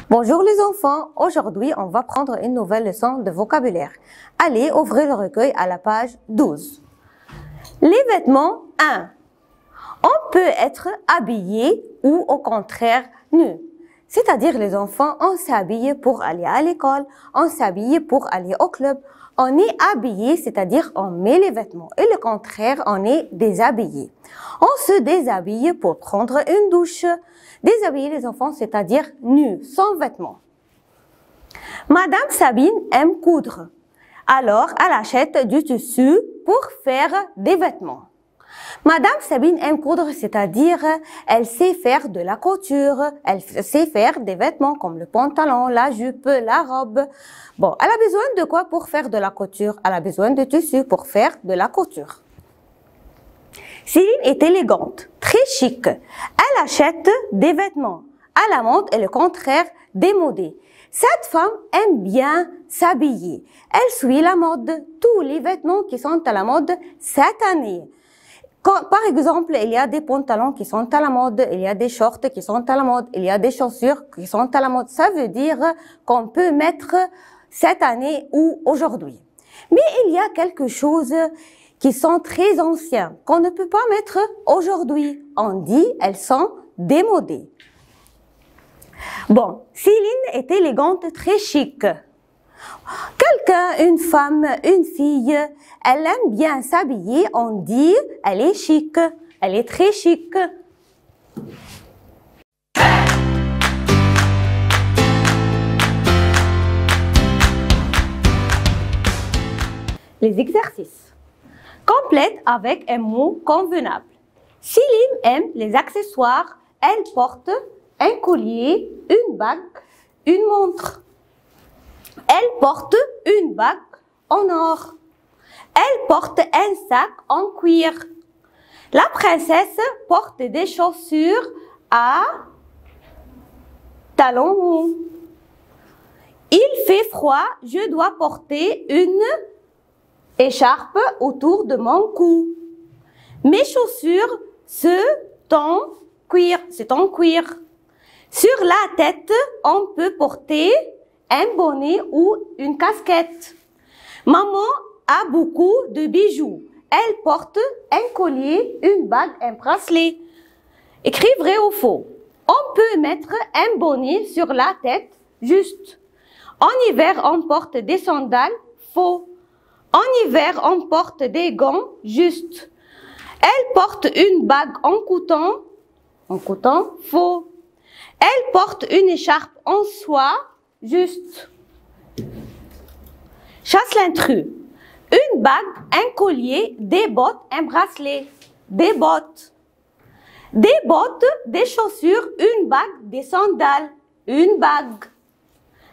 Bonjour les enfants, aujourd'hui on va prendre une nouvelle leçon de vocabulaire. Allez, ouvrez le recueil à la page 12. Les vêtements 1. On peut être habillé ou au contraire nu. C'est-à-dire les enfants, on s'est habillé pour aller à l'école, on s'est habillé pour aller au club. On est habillé, c'est-à-dire on met les vêtements. Et le contraire, on est déshabillé. On se déshabille pour prendre une douche. Déshabiller les enfants, c'est-à-dire nu, sans vêtements. Madame Sabine aime coudre. Alors, elle achète du tissu pour faire des vêtements. Madame Sabine aime coudre, c'est-à-dire elle sait faire de la couture, elle sait faire des vêtements comme le pantalon, la jupe, la robe. Bon, elle a besoin de quoi pour faire de la couture? Elle a besoin de tissu pour faire de la couture. Céline est élégante, très chic. Elle achète des vêtements. À la mode et le contraire démodé. Cette femme aime bien s'habiller. Elle suit la mode, tous les vêtements qui sont à la mode cette année. Par exemple, il y a des pantalons qui sont à la mode, il y a des shorts qui sont à la mode, il y a des chaussures qui sont à la mode. Ça veut dire qu'on peut mettre cette année ou aujourd'hui. Mais il y a quelque chose qui sont très anciens, qu'on ne peut pas mettre aujourd'hui. On dit elles sont démodées. Bon, Céline est élégante, très chic. Quelqu'un, une femme, une fille, elle aime bien s'habiller, on dit elle est chic, elle est très chic. Les exercices. Complète avec un mot convenable. Céline aime les accessoires, elle porte un collier, une bague, une montre. Elle porte une bague en or. Elle porte un sac en cuir. La princesse porte des chaussures à talons hauts. Il fait froid, je dois porter une écharpe autour de mon cou. Mes chaussures, c'est en cuir. Sur la tête, on peut porter un bonnet ou une casquette. Maman a beaucoup de bijoux. Elle porte un collier, une bague, un bracelet. Écris vrai ou faux. On peut mettre un bonnet sur la tête, juste. En hiver, on porte des sandales, faux. En hiver, on porte des gants, juste. Elle porte une bague en coton, faux. Elle porte une écharpe en soie, juste. Chasse l'intrus. Une bague, un collier, des bottes, un bracelet. Des bottes. Des bottes, des chaussures, une bague, des sandales, une bague.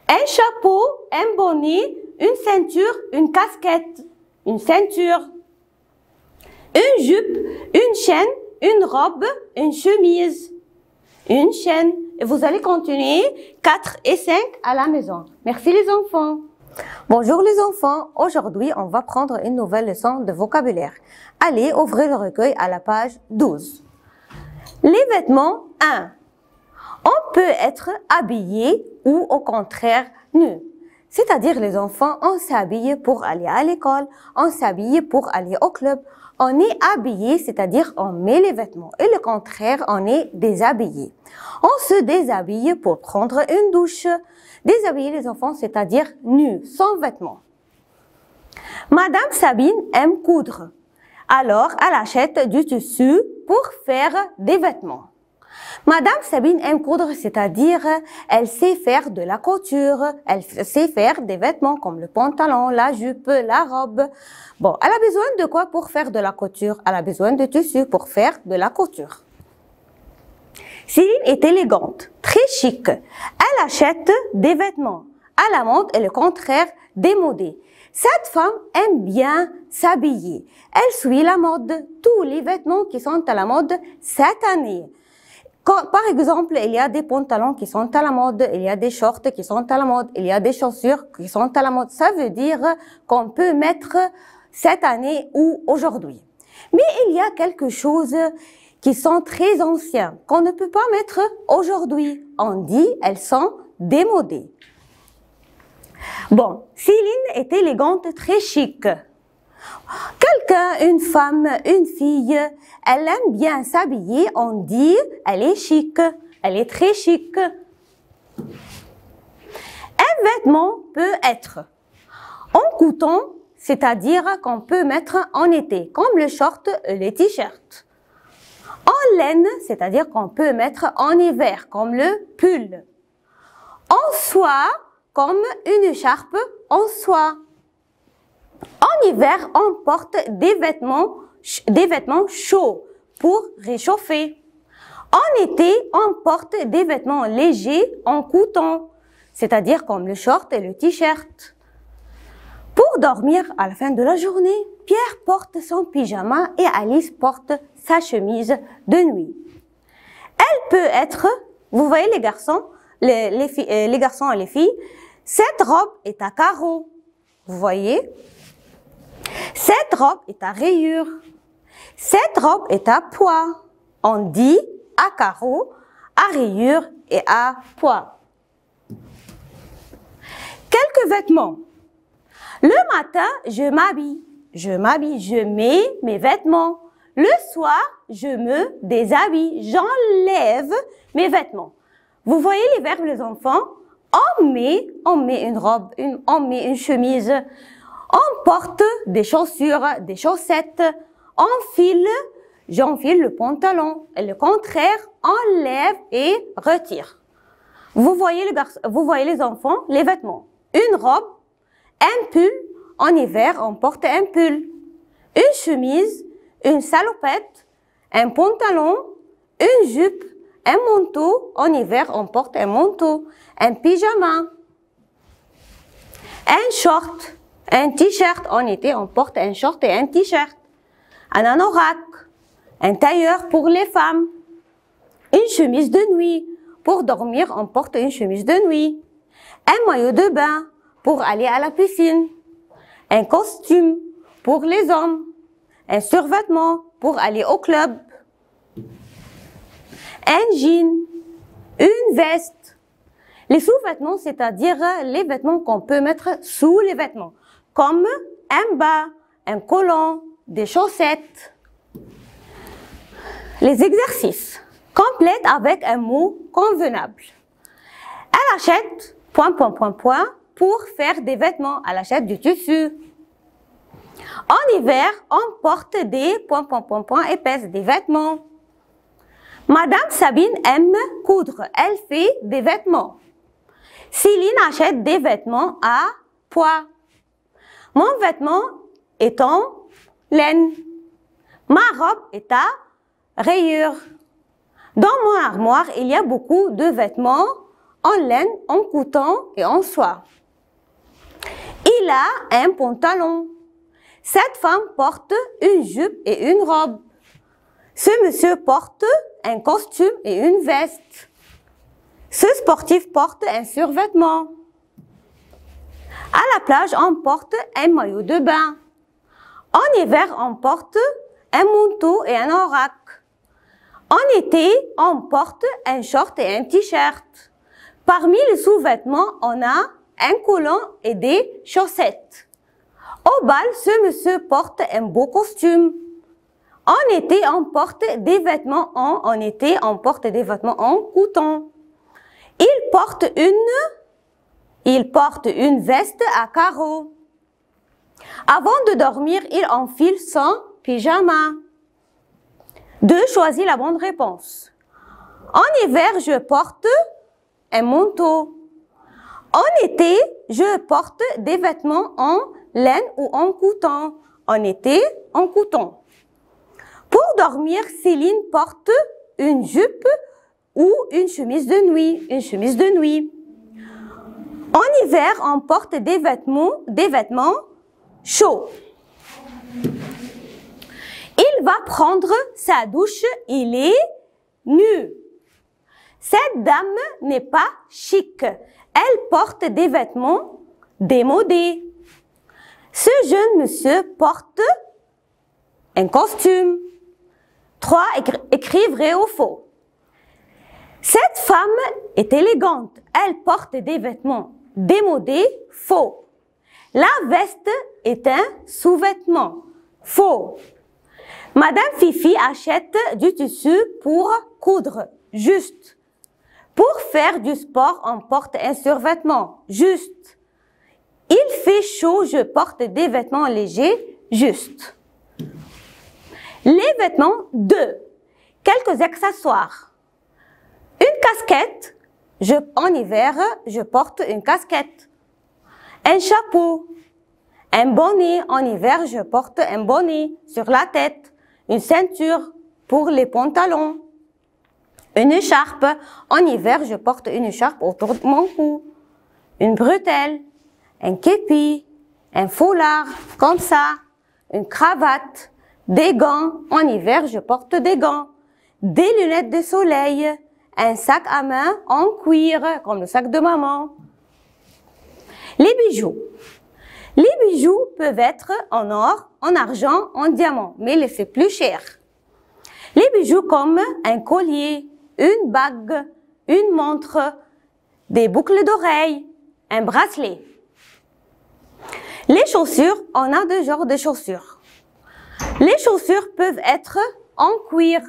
Un chapeau, un bonnet, une ceinture, une casquette, une ceinture. Une jupe, une chaîne, une robe, une chemise, une chaîne. Et vous allez continuer 4 et 5 à la maison. Merci les enfants. Bonjour les enfants, aujourd'hui on va prendre une nouvelle leçon de vocabulaire. Allez, ouvrez le recueil à la page 12. Les vêtements 1. On peut être habillé ou au contraire nu. C'est-à-dire les enfants, on s'est habillé pour aller à l'école, on s'est habillé pour aller au club. On est habillé, c'est-à-dire on met les vêtements. Et le contraire, on est déshabillé. On se déshabille pour prendre une douche. Déshabiller les enfants, c'est-à-dire nu, sans vêtements. Madame Sabine aime coudre. Alors, elle achète du tissu pour faire des vêtements. Madame Sabine aime coudre, c'est-à-dire elle sait faire de la couture, elle sait faire des vêtements comme le pantalon, la jupe, la robe. Bon, elle a besoin de quoi pour faire de la couture? Elle a besoin de tissu pour faire de la couture. Céline est élégante, très chic. Elle achète des vêtements. À la mode et le contraire démodé. Cette femme aime bien s'habiller. Elle suit la mode, tous les vêtements qui sont à la mode cette année. Par exemple, il y a des pantalons qui sont à la mode, il y a des shorts qui sont à la mode, il y a des chaussures qui sont à la mode. Ça veut dire qu'on peut mettre cette année ou aujourd'hui. Mais il y a quelque chose qui sont très anciens, qu'on ne peut pas mettre aujourd'hui. On dit elles sont démodé. Bon, Céline est élégante, très chic. Quelqu'un, une femme, une fille, elle aime bien s'habiller, on dit elle est chic, elle est très chic. Un vêtement peut être en coton, c'est-à-dire qu'on peut mettre en été, comme le short et les t-shirts. En laine, c'est-à-dire qu'on peut mettre en hiver, comme le pull. En soie, comme une écharpe en soie. En hiver, on porte des vêtements chauds pour réchauffer. En été, on porte des vêtements légers en coton, c'est-à-dire comme le short et le t-shirt. Pour dormir à la fin de la journée, Pierre porte son pyjama et Alice porte sa chemise de nuit. Elle peut être, vous voyez les garçons, les garçons et les filles, cette robe est à carreaux. Vous voyez? Cette robe est à rayures. Cette robe est à pois. On dit à carreaux, à rayures et à pois. Quelques vêtements. Le matin, je m'habille. Je mets mes vêtements. Le soir, je me déshabille. J'enlève mes vêtements. Vous voyez les verbes, les enfants? On met une robe, on met une chemise. On porte des chaussures, des chaussettes. J'enfile le pantalon. Et le contraire, enlève et retire. Vous voyez les enfants, les vêtements. Une robe, un pull. En hiver, on porte un pull. Une chemise, une salopette, un pantalon, une jupe, un manteau. En hiver, on porte un manteau. Un pyjama. Un short. Un t-shirt. En été, on porte un short et un t-shirt. Un anorak. Un tailleur pour les femmes. Une chemise de nuit. Pour dormir, on porte une chemise de nuit. Un maillot de bain pour aller à la piscine. Un costume pour les hommes. Un survêtement pour aller au club. Un jean. Une veste. Les sous-vêtements, c'est-à-dire les vêtements qu'on peut mettre sous les vêtements. Comme un bas, un collant, des chaussettes. Les exercices. Complète avec un mot convenable. Elle achète ... pour faire des vêtements. Elle achète du tissu. En hiver, on porte des ... épaisses, des vêtements. Madame Sabine aime coudre. Elle fait des vêtements. Céline achète des vêtements à pois. Mon vêtement est en laine. Ma robe est à rayures. Dans mon armoire, il y a beaucoup de vêtements en laine, en coton et en soie. Il a un pantalon. Cette femme porte une jupe et une robe. Ce monsieur porte un costume et une veste. Ce sportif porte un survêtement. À la plage, on porte un maillot de bain. En hiver, on porte un manteau et un anorak. En été, on porte un short et un t-shirt. Parmi les sous-vêtements, on a un collant et des chaussettes. Au bal, ce monsieur porte un beau costume. En été, on porte des vêtements en coton. Il porte une veste à carreaux. Avant de dormir, il enfile son pyjama. 2. Choisis la bonne réponse. En hiver, je porte un manteau. En été, je porte des vêtements en laine ou en coton. En été, en coton. Pour dormir, Céline porte une jupe ou une chemise de nuit. Une chemise de nuit. En hiver, on porte des vêtements chauds. Il va prendre sa douche, il est nu. Cette dame n'est pas chic. Elle porte des vêtements démodés. Ce jeune monsieur porte un costume. 3. Écris vrai ou faux. Cette femme est élégante. Elle porte des vêtements démodés, faux. La veste est un sous-vêtement, faux. Madame Fifi achète du tissu pour coudre, juste. Pour faire du sport, on porte un survêtement, juste. Il fait chaud, je porte des vêtements légers, juste. Les vêtements de quelques accessoires. Une casquette, en hiver, je porte une casquette. Un chapeau, un bonnet, en hiver, je porte un bonnet sur la tête. Une ceinture pour les pantalons. Une écharpe, en hiver, je porte une écharpe autour de mon cou. Une bretelle, un képi, un foulard, comme ça, une cravate, des gants, en hiver, je porte des gants. Des lunettes de soleil, un sac à main en cuir, comme le sac de maman. Les bijoux. Les bijoux peuvent être en or, en argent, en diamant, mais c'est plus cher. Les bijoux comme un collier, une bague, une montre, des boucles d'oreilles, un bracelet. Les chaussures, on a deux genres de chaussures. Les chaussures peuvent être en cuir.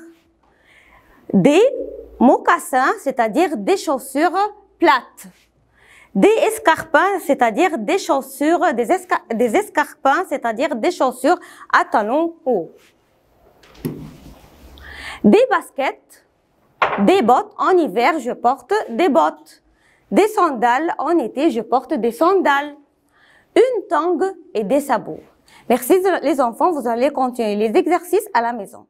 Des mocassins, c'est-à-dire des chaussures plates. Des escarpins, c'est-à-dire des chaussures, des escarpins, c'est-à-dire des chaussures à talons hauts. Des baskets, des bottes, en hiver, je porte des bottes. Des sandales, en été, je porte des sandales. Une tongue et des sabots. Merci les enfants, vous allez continuer les exercices à la maison.